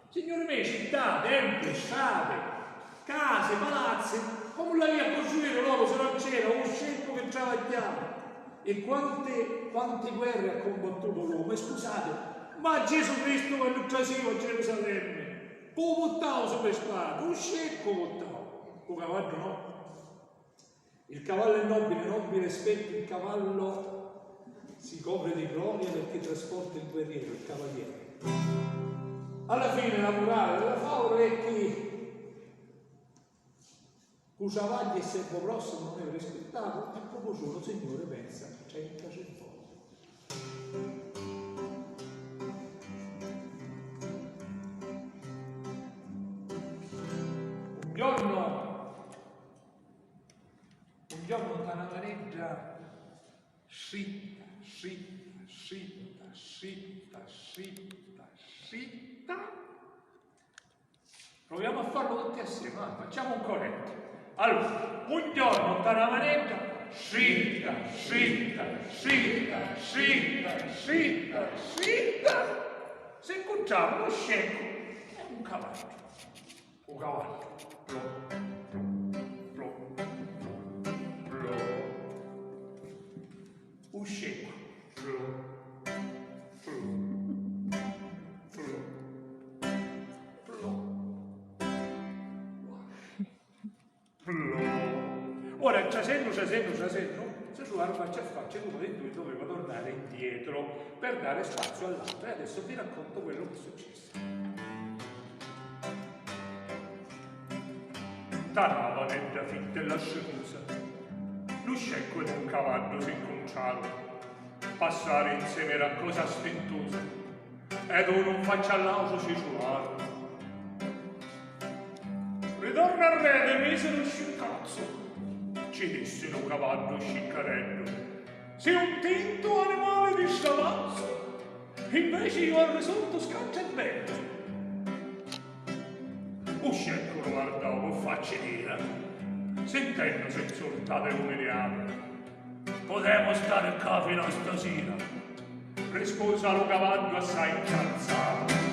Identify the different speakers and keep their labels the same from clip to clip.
Speaker 1: Signore miei, città, templi, strade, case, palazzi, come la via costruire l'uomo se non c'era un scelto che travagliava. E quante guerre ha combattuto l'uomo? E scusate, ma Gesù Cristo quando traseva a Gerusalemme, come buttava sulle spade, un scelto buttava, un cavallo no. Il cavallo è nobile, nobile rispetto, il cavallo si copre di gloria perché trasporta il guerriero, il cavaliere. Alla fine la morale della favola è che Cusavagli e servo prossimo non è rispettato e proprio solo Signore pensa 30 cent'anni. Un giorno Tanavaneggia scitta. Proviamo a farlo tutti assieme, facciamo un corretto. Allora, un giorno Tanavaneggia scitta. Si incontrava uno scecco e un cavallo. Un cavallo. Un scecco. Ora, ciasenno, se tu la faccia a faccia, uno dei due doveva tornare indietro per dare spazio all'altro. E adesso vi racconto quello che è successo. Tanavaneggia fitta e lascemosa. Lo scecco ed un cavallo si inconciarono. Passare insieme era cosa stentosa. Ed uno faccia all'auto si giurarono. Ritorna al re e misero scincazzo. Ci disse un cavallo sciccarello. Sei un tinto animale di sciamazzo. Invece io al risolto scaccia il bello. O scecco lo guardavo facce nera. Sentendo se insultate umiliato. Potevo stare qua fino a stasera. Risposa lo cavallo assai incalzato.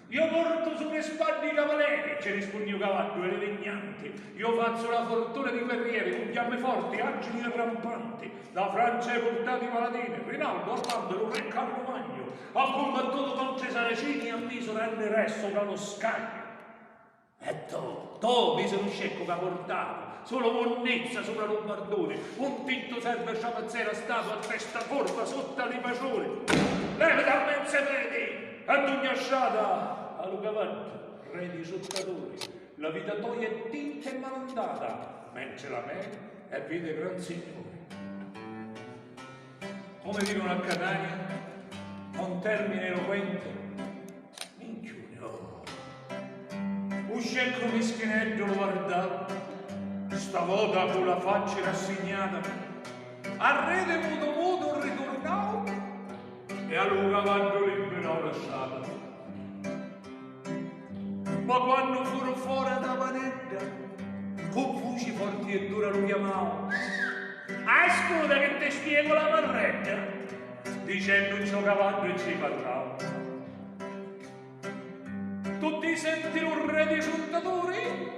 Speaker 1: Io porto sulle spalle i cavalieri, ci rispondì il cavallo, e le legnanti. Io faccio la fortuna di guerrieri, con fiamme forti, agili e rampanti. Da Francia hai portato i paladini, Rinaldo, Orlando, il re Carlo Magno. Ha combattuto contro i saraceni e ha messo rende re sopra lo scagno. E tu mi sono scecco che ha portato, solo monnezza sopra Lombardone, un tinto serve sciapazzera stato a testa corta sotto le pacione. Leve dal mezzo vedi, ad ogni asciata, a Lucavanti, re di sottatori, la vita tua è tinta e malandata, mentre la me è vide gran signore. Come dicono a Catania, con termine eloquente, un scecco mischinello lo guardava, stavolta con la faccia rassegnata, al re de muto ritornò e a lui cavallo libero lasciava. Ma quando furono fuori da panetta, con voci forti e dura lo chiamavo. Ascolta che ti spiego la marretta, dicendo il suo cavallo e ci parlava. Tu ti senti un re dei soldatori?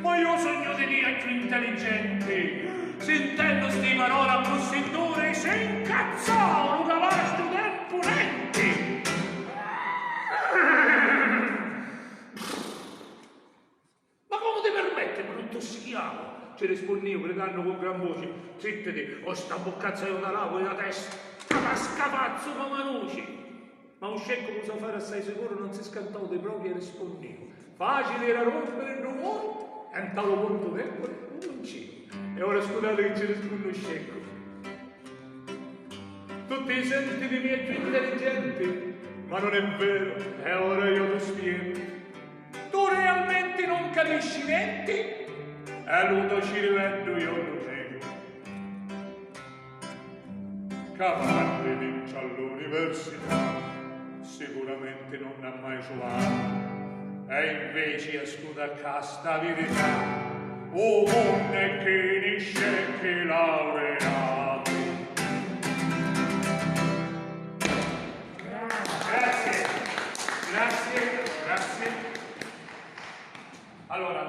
Speaker 1: Ma io sogno di dire più intelligente. Sentendo sti parole così dure, si incazzò un cavallo del ponente. Ma come ti permette, brutto schiavo? Ci rispondevo, gridando con gran voce. Zittiti, o sta boccazza di una lava nella testa. Ma scapazzo come noci. Ma un scecco che so fare assai sicuro non si scantò dei propri e rispondevo. Facile era rompere il rumore e in tale punto debole un uncino. E ora scusate che ci risponde uno scecco. Tu ti senti di me più intelligente, ma non è vero, e ora io ti spiego. Tu realmente non capisci niente? E lui ci rivedo io lo nego. Cavalli dice all'università. Sicuramente non ha mai giovato, e invece ascolta casta verità, o monte che ne scecchi laureato. Grazie, grazie. Allora,